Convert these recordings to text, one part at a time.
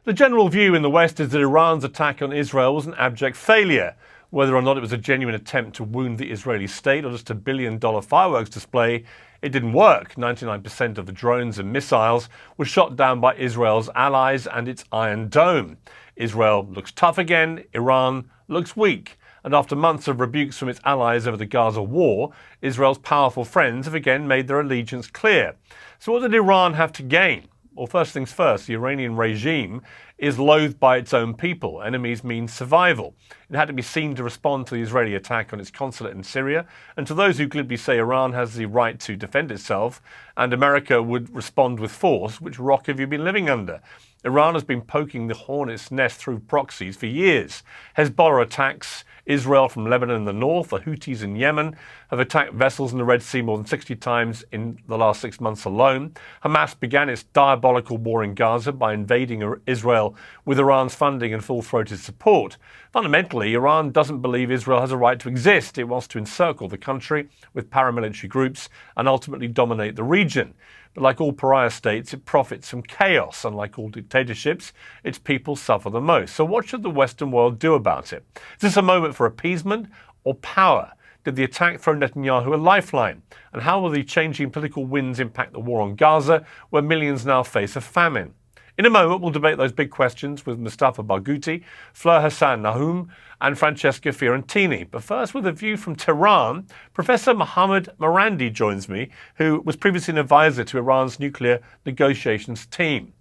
The general view in the West is that Iran's attack on Israel was an abject failure. Whether or not it was a genuine attempt to wound the Israeli state or just a billion-dollar fireworks display, it didn't work. 99% of the drones and missiles were shot down by Israel's allies and its Iron Dome. Israel looks tough again, Iran looks weak. And after months of rebukes from its allies over the Gaza war, Israel's powerful friends have again made their allegiance clear. So what did Iran have to gain? Well, first things first, the Iranian regime is loathed by its own people. Enemies mean survival. It had to be seen to respond to the Israeli attack on its consulate in Syria. And to those who glibly say Iran has the right to defend itself and America would respond with force, which rock have you been living under? Iran has been poking the hornet's nest through proxies for years. Hezbollah attacks Israel from Lebanon in the north. The Houthis in Yemen have attacked vessels in the Red Sea more than 60 times in the last 6 months alone. Hamas began its diabolical war in Gaza by invading Israel with Iran's funding and full-throated support. Fundamentally, Iran doesn't believe Israel has a right to exist. It wants to encircle the country with paramilitary groups and ultimately dominate the region. But like all pariah states, it profits from chaos. Unlike all dictatorships, its people suffer the most. So what should the Western world do about it? Is this a moment for appeasement or power? Did the attack throw Netanyahu a lifeline? And how will the changing political winds impact the war on Gaza, where millions now face a famine? In a moment, we'll debate those big questions with Mustafa Barghouti, Fleur Hassan Nahum, and Francesca Fiorentini. But first, with a view from Tehran, Professor Mohammad Marandi joins me, who was previously an advisor to Iran's nuclear negotiations team.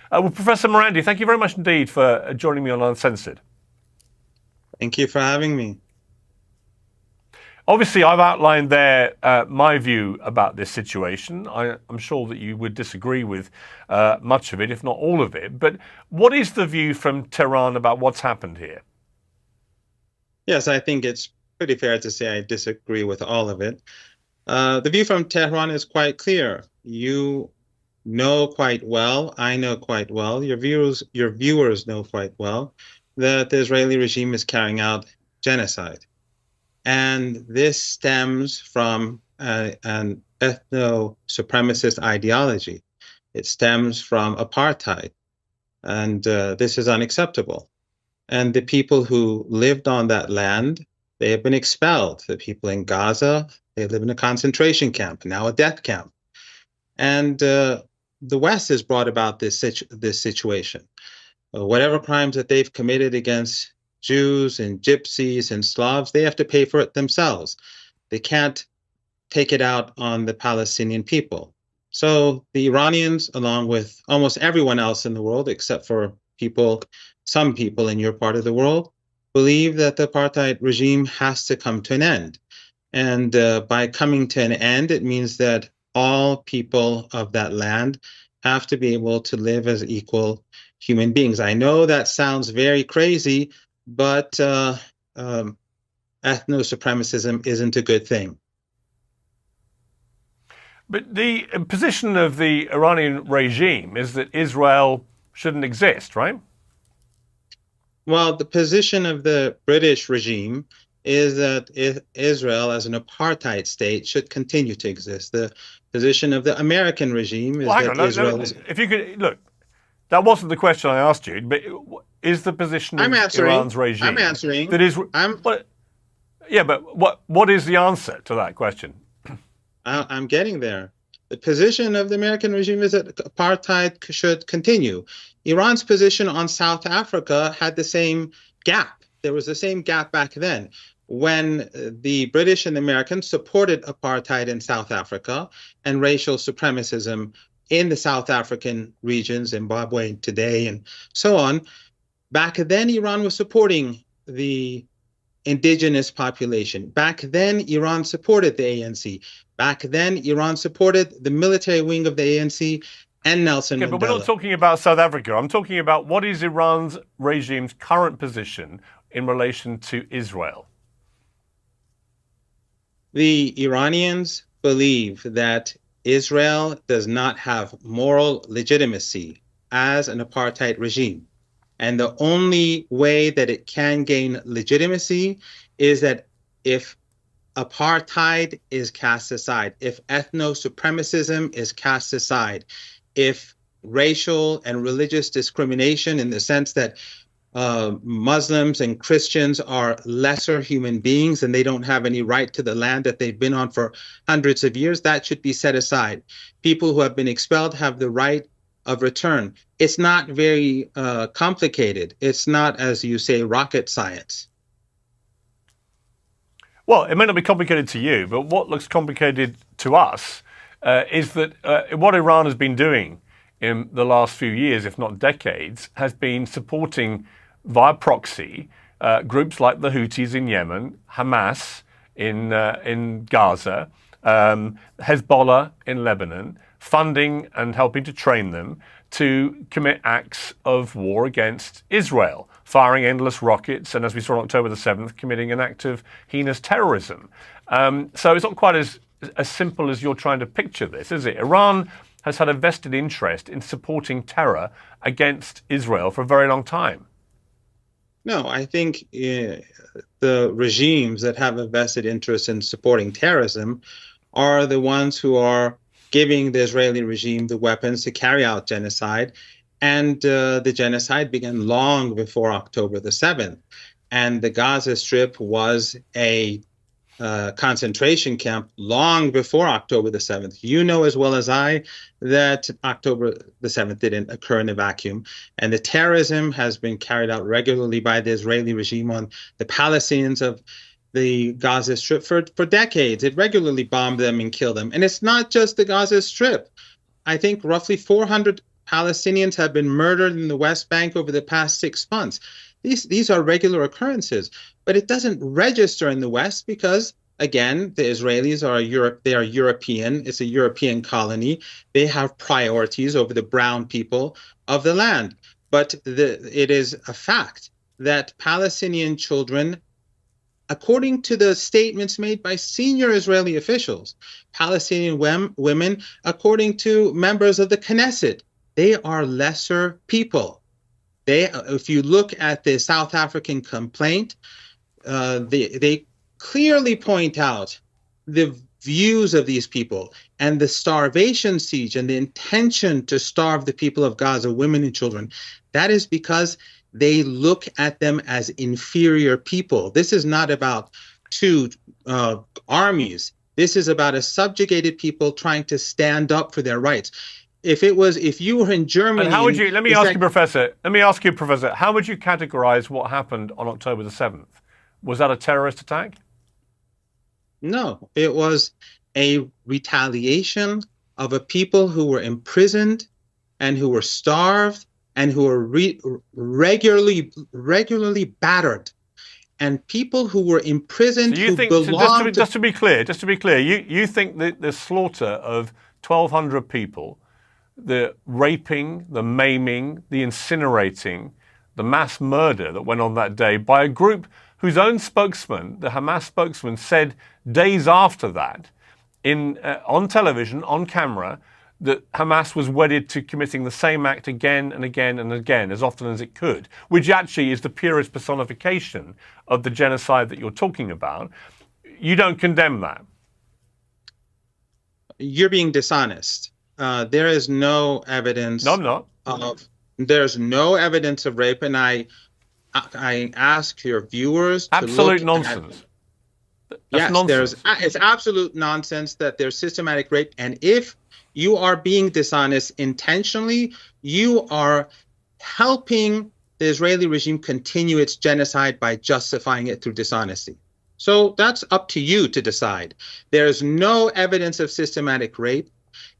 Professor Marandi, thank you very much indeed for joining me on Uncensored. Thank you for having me. Obviously, I've outlined there my view about this situation. I'm sure that you would disagree with much of it, if not all of it. But what is the view from Tehran about what's happened here? Yes, I think it's pretty fair to say I disagree with all of it. The view from Tehran is quite clear. You know quite well, I know quite well, your viewers know quite well that the Israeli regime is carrying out genocide. And this stems from an ethno-supremacist ideology. It stems from apartheid. And this is unacceptable. And the people who lived on that land, they have been expelled. The people in Gaza, they live in a concentration camp, now a death camp. And the West has brought about this situation. Whatever crimes that they've committed against Jews and Gypsies and Slavs, they have to pay for it themselves. They can't take it out on the Palestinian people. So the Iranians, along with almost everyone else in the world, except for some people in your part of the world, believe that the apartheid regime has to come to an end. And by coming to an end, it means that all people of that land have to be able to live as equal human beings. I know that sounds very crazy, but ethno-supremacism isn't a good thing. But the position of the Iranian regime is that Israel shouldn't exist, right? Well, the position of the British regime is that Israel as an apartheid state should continue to exist. The position of the American regime is Israel is... If you could, look, that wasn't the question I asked you, but is the position of Iran's regime... I'm answering. That is, but what is the answer to that question? I'm getting there. The position of the American regime is that apartheid should continue. Iran's position on South Africa had the same gap. There was the same gap back then when the British and the Americans supported apartheid in South Africa and racial supremacism in the South African region, Zimbabwe today, and so on. Back then, Iran was supporting the indigenous population. Back then, Iran supported the ANC. Back then, Iran supported the military wing of the ANC and Nelson Mandela. But we're not talking about South Africa. I'm talking about what is Iran's regime's current position in relation to Israel? The Iranians believe that Israel does not have moral legitimacy as an apartheid regime. And the only way that it can gain legitimacy is that if apartheid is cast aside, if ethno-supremacism is cast aside, if racial and religious discrimination in the sense that Muslims and Christians are lesser human beings and they don't have any right to the land that they've been on for hundreds of years, that should be set aside. People who have been expelled have the right of return. It's not very complicated. It's not, as you say, rocket science. Well, it may not be complicated to you, but what looks complicated to us is that what Iran has been doing in the last few years, if not decades, has been supporting via proxy groups like the Houthis in Yemen, Hamas in Gaza, Hezbollah in Lebanon, funding and helping to train them to commit acts of war against Israel, firing endless rockets, and as we saw on October the 7th, committing an act of heinous terrorism. So it's not quite as simple as you're trying to picture this, is it? Iran has had a vested interest in supporting terror against Israel for a very long time. No, I think the regimes that have a vested interest in supporting terrorism are the ones who are giving the Israeli regime the weapons to carry out genocide. And the genocide began long before October the 7th. And the Gaza Strip was a concentration camp long before October the 7th. You know as well as I that October the 7th didn't occur in a vacuum. And the terrorism has been carried out regularly by the Israeli regime on the Palestinians of the Gaza Strip for decades. It regularly bombed them and killed them. And it's not just the Gaza Strip. I think roughly 400 Palestinians have been murdered in the West Bank over the past 6 months. These are regular occurrences, but it doesn't register in the West because, again, the Israelis they are European. It's a European colony. They have priorities over the brown people of the land. But it is a fact that Palestinian children, according to the statements made by senior Israeli officials, Palestinian women, according to members of the Knesset, they are lesser people. If you look at the South African complaint, they clearly point out the views of these people and the starvation siege and the intention to starve the people of Gaza, women and children. That is because they look at them as inferior people. This is not about two armies. This is about a subjugated people trying to stand up for their rights. If you were in Germany, and how would you? Let me ask you, Professor. How would you categorize what happened on October the 7th? Was that a terrorist attack? No, it was a retaliation of a people who were imprisoned and who were starved and who were regularly battered, and people who were imprisoned. So you think, just to be clear, you think that the slaughter of 1,200 people, the raping, the maiming, the incinerating, the mass murder that went on that day by a group whose own spokesman, the Hamas spokesman, said days after that, on television, on camera, that Hamas was wedded to committing the same act again and again and again, as often as it could, which actually is the purest personification of the genocide that you're talking about. You don't condemn that? You're being dishonest. There is no evidence. No, I'm not. There's no evidence of rape, and I ask your viewers to absolute look nonsense. Yes, nonsense. It's absolute nonsense that there's systematic rape, and if you are being dishonest intentionally, you are helping the Israeli regime continue its genocide by justifying it through dishonesty. So that's up to you to decide. There's no evidence of systematic rape.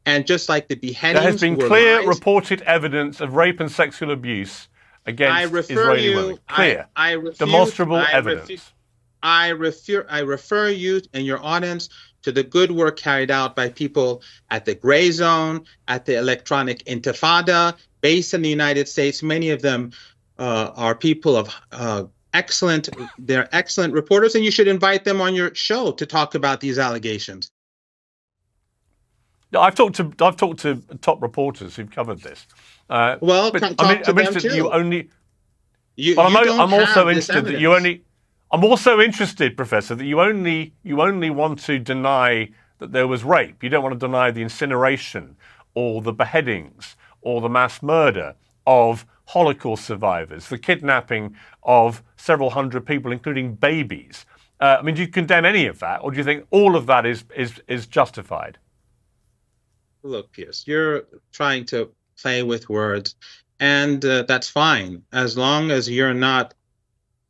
And just like the beheadings, there has been clear reported evidence of rape and sexual abuse against Israeli women. Clear, demonstrable evidence. I refer you and your audience to the good work carried out by people at the Gray Zone, at the Electronic Intifada, based in the United States. Many of them are people of they're excellent reporters, and you should invite them on your show to talk about these allegations. I've talked to top reporters who've covered this. Well, I'm interested that you only. I'm also interested that you only. I'm also interested, Professor, that you only want to deny that there was rape. You don't want to deny the incineration or the beheadings or the mass murder of Holocaust survivors, the kidnapping of several hundred people, including babies. I mean, do you condemn any of that, or do you think all of that is justified? Look, Piers, you're trying to play with words, and that's fine as long as you're not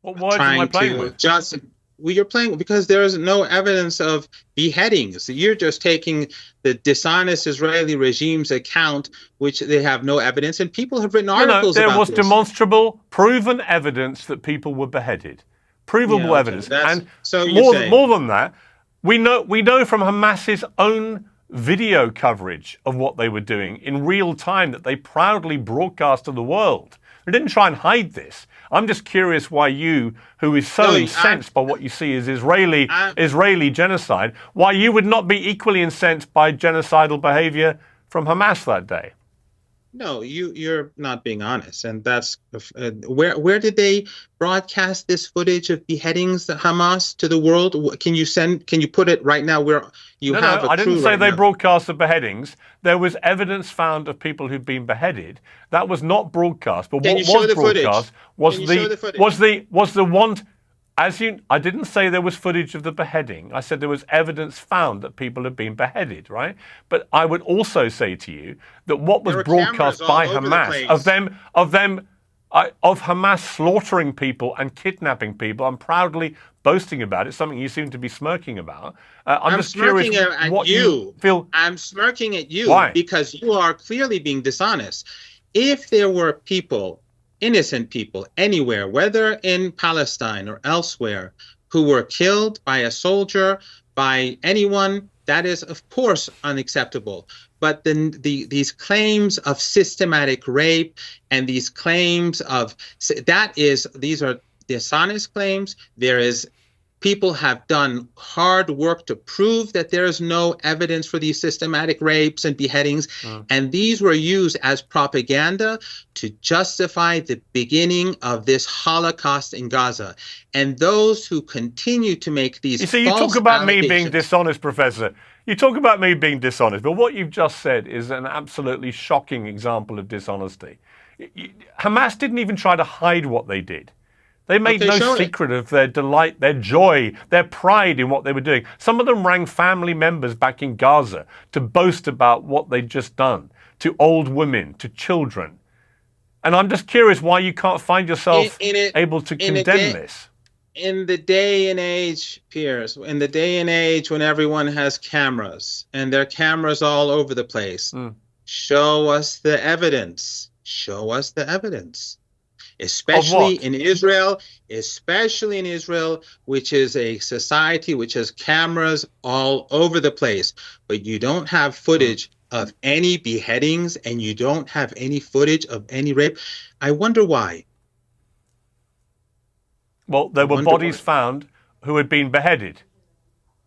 What words am I trying playing to with? just. Well, you're playing because there is no evidence of beheadings. You're just taking the dishonest Israeli regime's account, which they have no evidence, and people have written articles there about was this. demonstrable, proven evidence that people were beheaded. Provable Yeah, okay, evidence. And so you're saying. more than that, we know from Hamas's own video coverage of what they were doing in real time that they proudly broadcast to the world. They didn't try and hide this. I'm just curious why you, who is so incensed by what you see as Israeli genocide, why you would not be equally incensed by genocidal behavior from Hamas that day. No, you're not being honest, and that's where did they broadcast this footage of beheadings, the Hamas, to the world? Can you put it right now where you have a I didn't crew say right they now? broadcast the beheadings. There was evidence found of people who'd been beheaded. That was not broadcast, but Can what you show was the footage? broadcast was Can you show the footage? the one. I didn't say there was footage of the beheading. I said there was evidence found that people had been beheaded, right? But I would also say to you that what was There were broadcast cameras by all over the Hamas place. of Hamas slaughtering people and kidnapping people, I'm proudly boasting about it. Something you seem to be smirking about. I'm just smirking curious at what you. feel. I'm smirking at you Why? because you are clearly being dishonest. If there were people, innocent people, anywhere, whether in Palestine or elsewhere, who were killed by a soldier, by anyone, that is, of course, unacceptable. But then these claims of systematic rape and these claims of these are dishonest claims. People have done hard work to prove that there is no evidence for these systematic rapes and beheadings. And these were used as propaganda to justify the beginning of this Holocaust in Gaza. And those who continue to make these You talk about me being allegations- dishonest, Professor. You talk about me being dishonest, but what you've just said is an absolutely shocking example of dishonesty. Hamas didn't even try to hide what they did. They made no secret of their delight, their joy, their pride in what they were doing. Some of them rang family members back in Gaza to boast about what they'd just done, to old women, to children. And I'm just curious why you can't find yourself able to condemn this. In the day and age, Piers, in the day and age when everyone has cameras and there are cameras all over the place, show us the evidence. Show us the evidence. Especially in Israel, which is a society which has cameras all over the place. But you don't have footage of any beheadings and you don't have any footage of any rape. I wonder why. Well, there were bodies found who had been beheaded.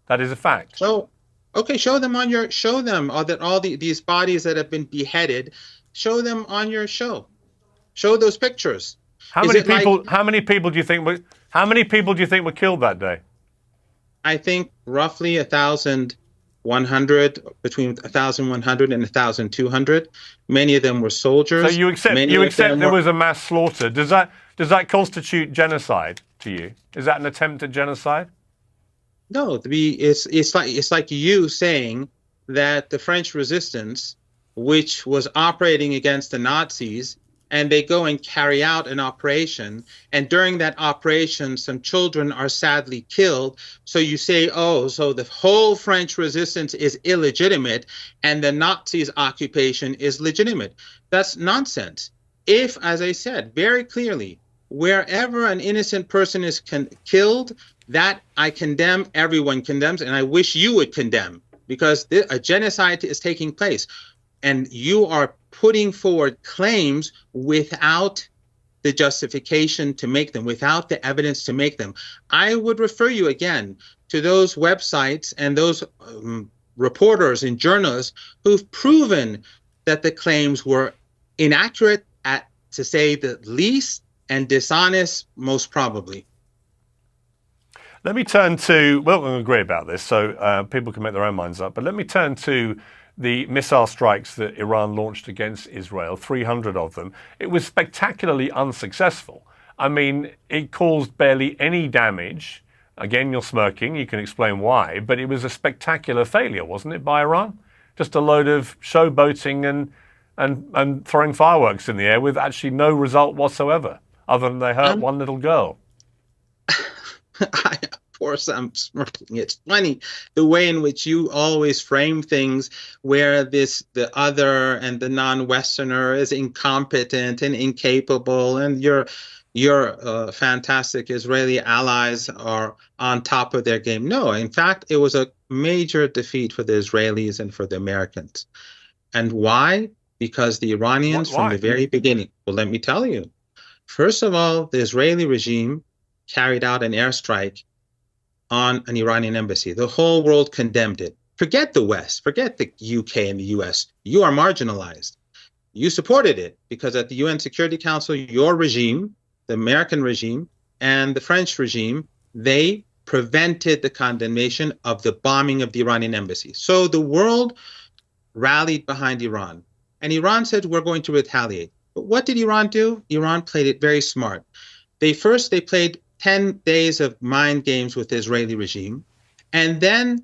That is a fact. So, okay, show them these bodies that have been beheaded. Show them on your show. Show those pictures. How many people do you think were killed that day? I think roughly 1,100, between 1,100 and 1,200. Many of them were soldiers. So you accept there was a mass slaughter. Does that constitute genocide to you? Is that an attempt at genocide? No, it's like you saying that the French resistance, which was operating against the Nazis, and they go and carry out an operation, and during that operation, some children are sadly killed. So you say, oh, so the whole French resistance is illegitimate, and the Nazis' occupation is legitimate. That's nonsense. If, as I said very clearly, wherever an innocent person is killed, that I condemn, everyone condemns, and I wish you would condemn, because a genocide is taking place. And you are putting forward claims without the justification to make them, without the evidence to make them. I would refer you again to those websites and those reporters and journalists who've proven that the claims were inaccurate, to say the least, and dishonest, most probably. Let me turn to, well, I agree about this, so people can make their own minds up, but let me turn to the missile strikes that Iran launched against Israel, 300 of them, it was spectacularly unsuccessful. I mean, it caused barely any damage. Again, you're smirking, you can explain why, but it was a spectacular failure, wasn't it, by Iran? Just a load of showboating and throwing fireworks in the air with actually no result whatsoever, other than they hurt one little girl. Of course, I'm smirking. It's funny the way in which you always frame things where the other and the non-Westerner is incompetent and incapable, and your fantastic Israeli allies are on top of their game. No, in fact, it was a major defeat for the Israelis and for the Americans. And why? Because the Iranians, from the very beginning, well, let me tell you. First of all, the Israeli regime carried out an airstrike on an Iranian embassy. The whole world condemned it. Forget the West, forget the UK and the US. You are marginalized. You supported it because at the UN Security Council, your regime, the American regime, and the French regime, they prevented the condemnation of the bombing of the Iranian embassy. So the world rallied behind Iran. And Iran said, we're going to retaliate. But what did Iran do? Iran played it very smart. They played 10 days of mind games with the Israeli regime, and then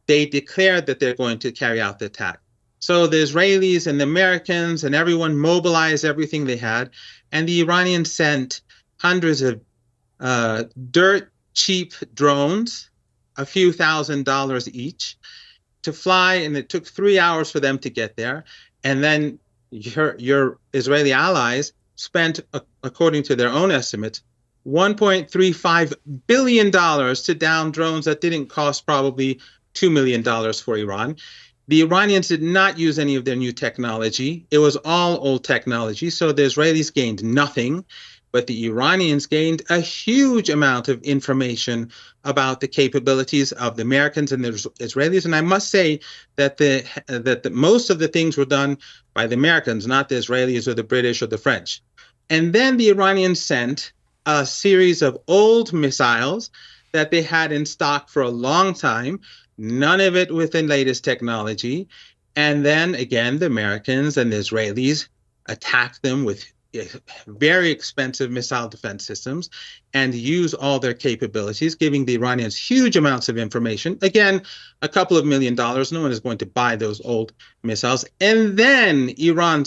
they declared that they're going to carry out the attack. So the Israelis and the Americans and everyone mobilized everything they had, and the Iranians sent hundreds of dirt cheap drones, a few $1,000s each, to fly, and it took 3 hours for them to get there. And then your Israeli allies spent, according to their own estimates, $1.35 billion to down drones that didn't cost probably $2 million for Iran. The Iranians did not use any of their new technology. It was all old technology. So the Israelis gained nothing, but the Iranians gained a huge amount of information about the capabilities of the Americans and the Israelis. And I must say that most of the things were done by the Americans, not the Israelis or the British or the French. And then the Iranians sent a series of old missiles that they had in stock for a long time, none of it with the latest technology. And then again, the Americans and the Israelis attacked them with very expensive missile defense systems and use all their capabilities, giving the Iranians huge amounts of information. Again, a couple of $1 million. No one is going to buy those old missiles. And then Iran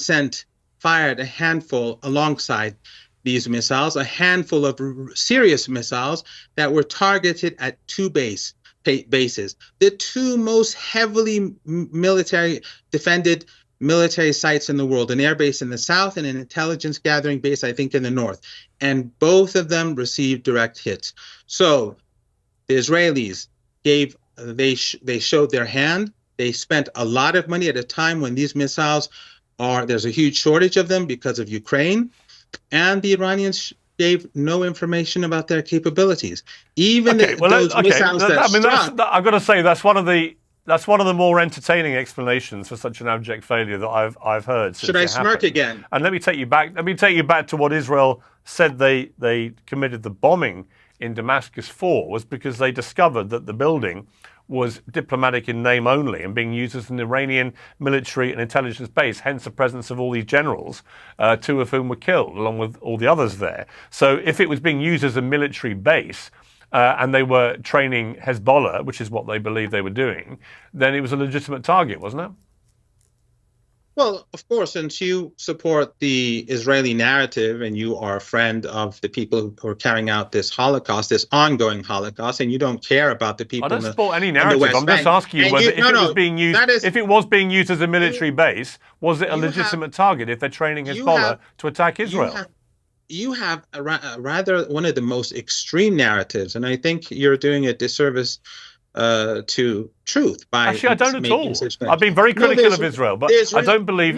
fired a handful alongside these missiles, a handful of serious missiles that were targeted at two bases, the two most heavily defended military sites in the world, an air base in the south and an intelligence gathering base, I think, in the north. And both of them received direct hits. So the Israelis they showed their hand. They spent a lot of money at a time when these missiles there's a huge shortage of them because of Ukraine. And the Iranians gave no information about their capabilities. Even those missiles I've got to say that's one of the more entertaining explanations for such an abject failure that I've heard. Should I smirk again? And let me take you back. Let me take you back to what Israel said they committed the bombing in Damascus for, was because they discovered that the building was diplomatic in name only and being used as an Iranian military and intelligence base, hence the presence of all these generals, two of whom were killed, along with all the others there. So if it was being used as a military base, and they were training Hezbollah, which is what they believed they were doing, then it was a legitimate target, wasn't it? Well, of course, since you support the Israeli narrative and you are a friend of the people who are carrying out this Holocaust, this ongoing Holocaust, and you don't care about the people. I don't support any narrative. I'm just asking you whether if it was being used as a military base, was it a legitimate target if they're training Hezbollah to attack Israel? You have rather one of the most extreme narratives, and I think you're doing a disservice to truth by actually I don't at all. I've been very critical of Israel, but I don't believe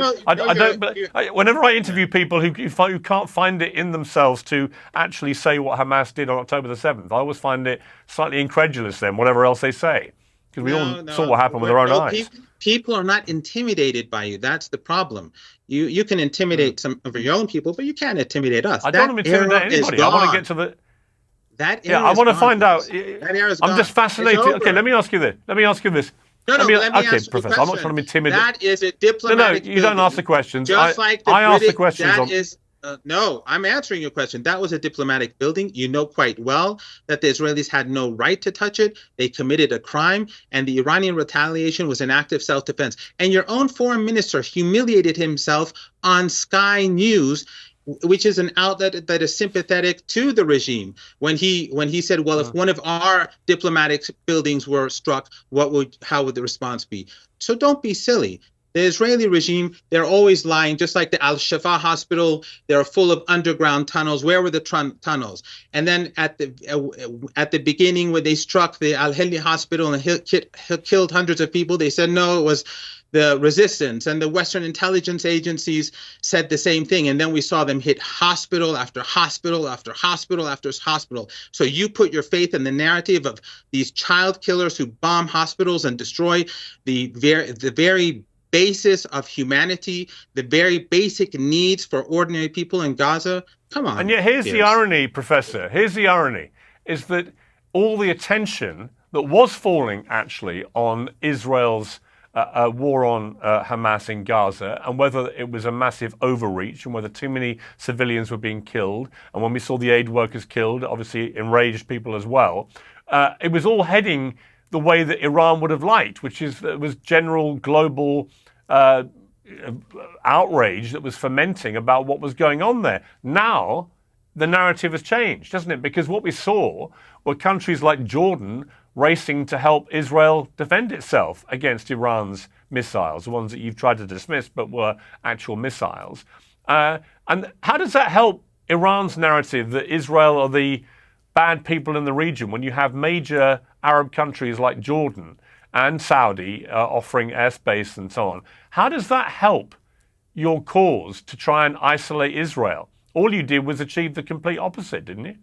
whenever I interview people who can't find it in themselves to actually say what Hamas did on October the 7th, I always find it slightly incredulous then, whatever else they say, because we all saw what happened with our own eyes. People are not intimidated by you. That's the problem. You can intimidate some of your own people, but you can't intimidate us. I don't want to intimidate anybody. I want to get to the That I want to find out. That era is I'm just fascinated. Okay, let me ask you this. No, I no, mean, let me okay, answer the Professor, I'm not question. trying to be timid. That is a No, diplomatic you don't building, ask the questions. just like the I ask the British. questions That on. is no, I'm answering your question. That was a diplomatic building. You know quite well that the Israelis had no right to touch it. They committed a crime, and the Iranian retaliation was an act of self-defense. And your own foreign minister humiliated himself on Sky News, which is an outlet that is sympathetic to the regime, when he said, well, if one of our diplomatic buildings were struck, how would the response be? So don't be silly. The Israeli regime, they're always lying, just like the Al-Shifa hospital. They're full of underground tunnels. Where were the tunnels? And then at the beginning, when they struck the Al-Hilli hospital and killed hundreds of people, they said, no, it was the resistance. And the Western intelligence agencies said the same thing. And then we saw them hit hospital after hospital after hospital after hospital. So you put your faith in the narrative of these child killers who bomb hospitals and destroy the very basis of humanity, the very basic needs for ordinary people in Gaza. Come on. And yet here's the irony, Professor. Here's the irony, is that all the attention that was falling actually on Israel's war on Hamas in Gaza, and whether it was a massive overreach and whether too many civilians were being killed, and when we saw the aid workers killed, obviously enraged people as well, it was all heading the way that Iran would have liked, which was general global outrage that was fermenting about what was going on there. Now, the narrative has changed, doesn't it? Because what we saw were countries like Jordan racing to help Israel defend itself against Iran's missiles, the ones that you've tried to dismiss but were actual missiles. And how does that help Iran's narrative that Israel are the bad people in the region when you have major Arab countries like Jordan and Saudi offering airspace and so on? How does that help your cause to try and isolate Israel? All you did was achieve the complete opposite, didn't you?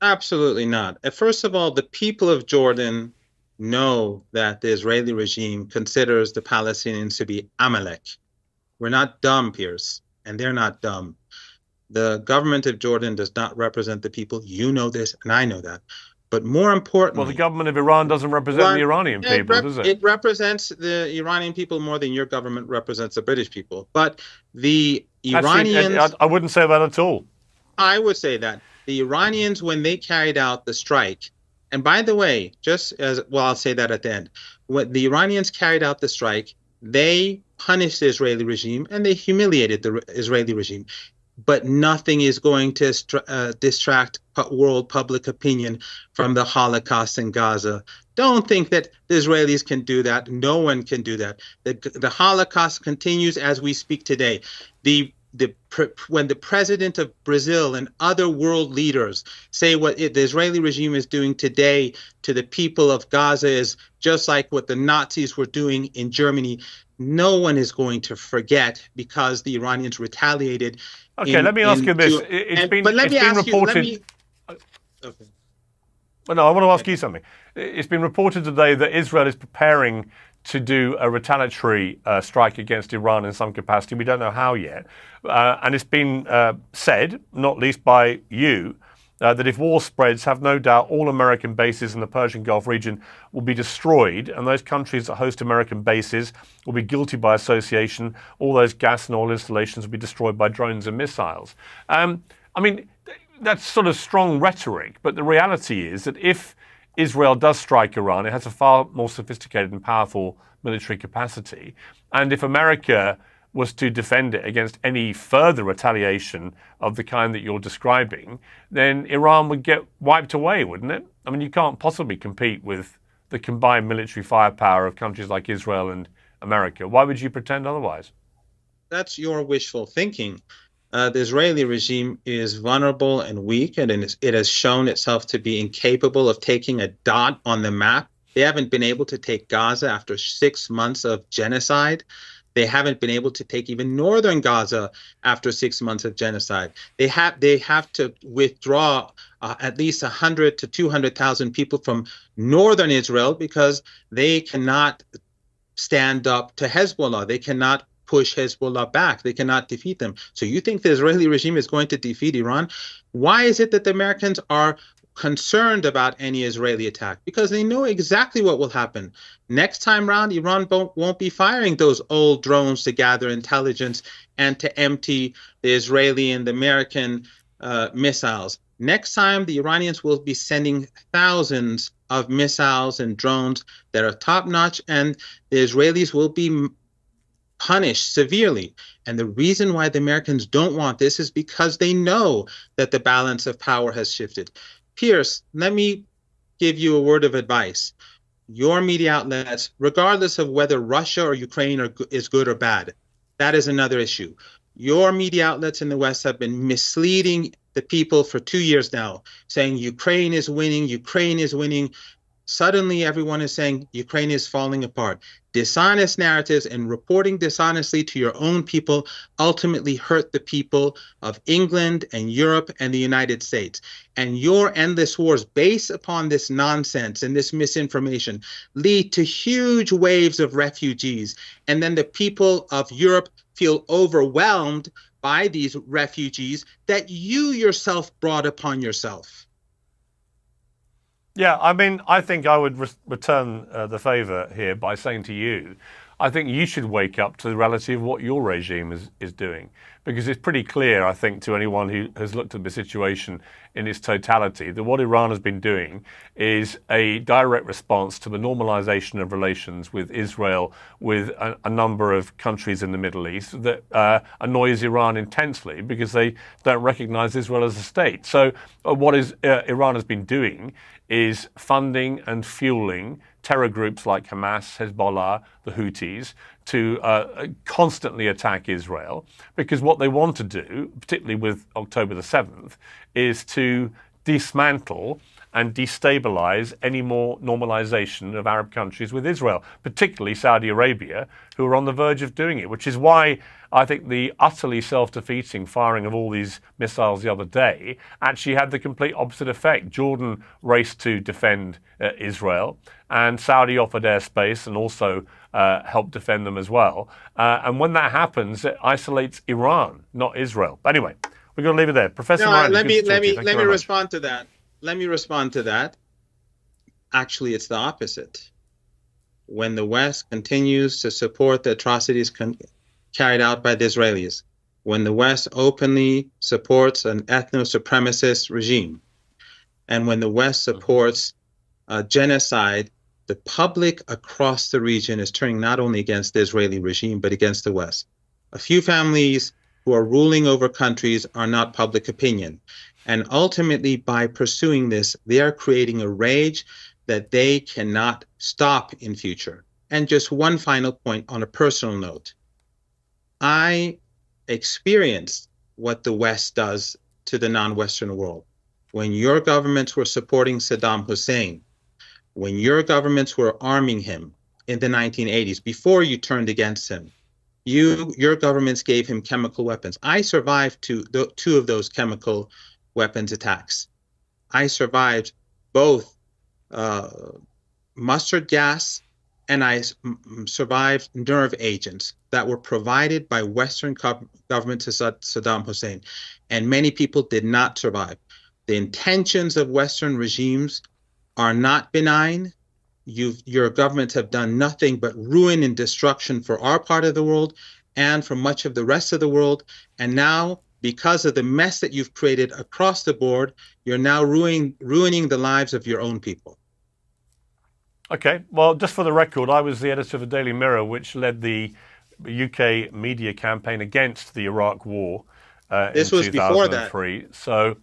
Absolutely not. First of all, the people of Jordan know that the Israeli regime considers the Palestinians to be Amalek. We're not dumb, Pierce, and they're not dumb. The government of Jordan does not represent the people. You know this, and I know that. But more importantly... Well, the government of Iran doesn't represent the Iranian people, does it? It represents the Iranian people more than your government represents the British people. But the Iranians... Actually, I wouldn't say that at all. I would say that. The Iranians, when they carried out the strike, and by the way, just as well, I'll say that at the end. When the Iranians carried out the strike, they punished the Israeli regime and they humiliated the Israeli regime. But nothing is going to distract world public opinion from the Holocaust in Gaza. Don't think that the Israelis can do that. No one can do that. The Holocaust continues as we speak today. When the president of Brazil and other world leaders say what the Israeli regime is doing today to the people of Gaza is just like what the Nazis were doing in Germany, no one is going to forget because the Iranians retaliated. Okay, let me ask you this. It's been reported. Okay. Well, no, I want to ask you something. It's been reported today that Israel is preparing to do a retaliatory strike against Iran in some capacity. We don't know how yet. And it's been said, not least by you, that if war spreads, have no doubt all American bases in the Persian Gulf region will be destroyed, and those countries that host American bases will be guilty by association. All those gas and oil installations will be destroyed by drones and missiles. I mean, that's sort of strong rhetoric, but the reality is that if Israel does strike Iran, it has a far more sophisticated and powerful military capacity. And if America was to defend it against any further retaliation of the kind that you're describing, then Iran would get wiped away, wouldn't it? I mean, you can't possibly compete with the combined military firepower of countries like Israel and America. Why would you pretend otherwise? That's your wishful thinking. The Israeli regime is vulnerable and weak, and it has shown itself to be incapable of taking a dot on the map. They haven't been able to take Gaza after 6 months of genocide. They haven't been able to take even northern Gaza after 6 months of genocide. They have to withdraw at least 100 to 200,000 people from northern Israel because they cannot stand up to Hezbollah. They cannot push Hezbollah back. They cannot defeat them. So you think the Israeli regime is going to defeat Iran? Why is it that the Americans are concerned about any Israeli attack because they know exactly what will happen. Next time round, Iran won't be firing those old drones to gather intelligence and to empty the Israeli and the American missiles. Next time, the Iranians will be sending thousands of missiles and drones that are top-notch, and the Israelis will be punished severely. And the reason why the Americans don't want this is because they know that the balance of power has shifted. Piers, let me give you a word of advice. Your media outlets, regardless of whether Russia or Ukraine is good or bad, that is another issue. Your media outlets in the West have been misleading the people for 2 years now, saying Ukraine is winning, Ukraine is winning. Suddenly, everyone is saying Ukraine is falling apart. Dishonest narratives and reporting dishonestly to your own people ultimately hurt the people of England and Europe and the United States. And your endless wars based upon this nonsense and this misinformation lead to huge waves of refugees. And then the people of Europe feel overwhelmed by these refugees that you yourself brought upon yourself. Yeah, I mean, I think I would return the favour here by saying to you, I think you should wake up to the reality of what your regime is doing. Because it's pretty clear, I think, to anyone who has looked at the situation in its totality, that what Iran has been doing is a direct response to the normalization of relations with Israel, with a number of countries in the Middle East that annoys Iran intensely because they don't recognize Israel as a state. So what Iran has been doing is funding and fueling terror groups like Hamas, Hezbollah, the Houthis, to constantly attack Israel, because what they want to do, particularly with October the 7th, is to dismantle and destabilize any more normalization of Arab countries with Israel, particularly Saudi Arabia, who are on the verge of doing it, which is why I think the utterly self-defeating firing of all these missiles the other day actually had the complete opposite effect. Jordan raced to defend Israel, and Saudi offered airspace and also helped defend them as well. And when that happens, it isolates Iran, not Israel. But anyway, we're going to leave it there. Professor Marandi, let me respond to that. Let me respond to that. Actually, it's the opposite. When the West continues to support the atrocities carried out by the Israelis, when the West openly supports an ethno-supremacist regime, and when the West supports genocide, the public across the region is turning not only against the Israeli regime, but against the West. A few families who are ruling over countries are not public opinion. And ultimately, by pursuing this, they are creating a rage that they cannot stop in future. And just one final point on a personal note. I experienced what the West does to the non-Western world. When your governments were supporting Saddam Hussein, when your governments were arming him in the 1980s, before you turned against him, your governments gave him chemical weapons. I survived two of those chemical weapons attacks. I survived both mustard gas, and I survived nerve agents that were provided by Western government to Saddam Hussein. And many people did not survive. The intentions of Western regimes are not benign. Your governments have done nothing but ruin and destruction for our part of the world and for much of the rest of the world. And now, because of the mess that you've created across the board, you're now ruining the lives of your own people. Okay, well, just for the record, I was the editor of the Daily Mirror, which led the UK media campaign against the Iraq War this in was 2003. Before that.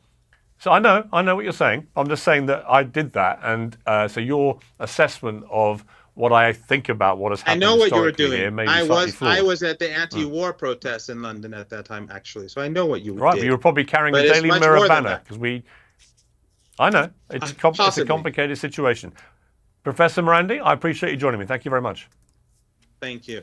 So I know what you're saying. I'm just saying that I did that, and so your assessment of what I think about what has happened I know what you were historically here doing. may be slightly flawed. I was at the anti-war protests in London at that time, actually. So I know what you did. Right, but you were probably carrying But a it's Daily much Mirror more than banner that. I know it's a Possibly. complicated situation. Professor Marandi, I appreciate you joining me. Thank you very much. Thank you.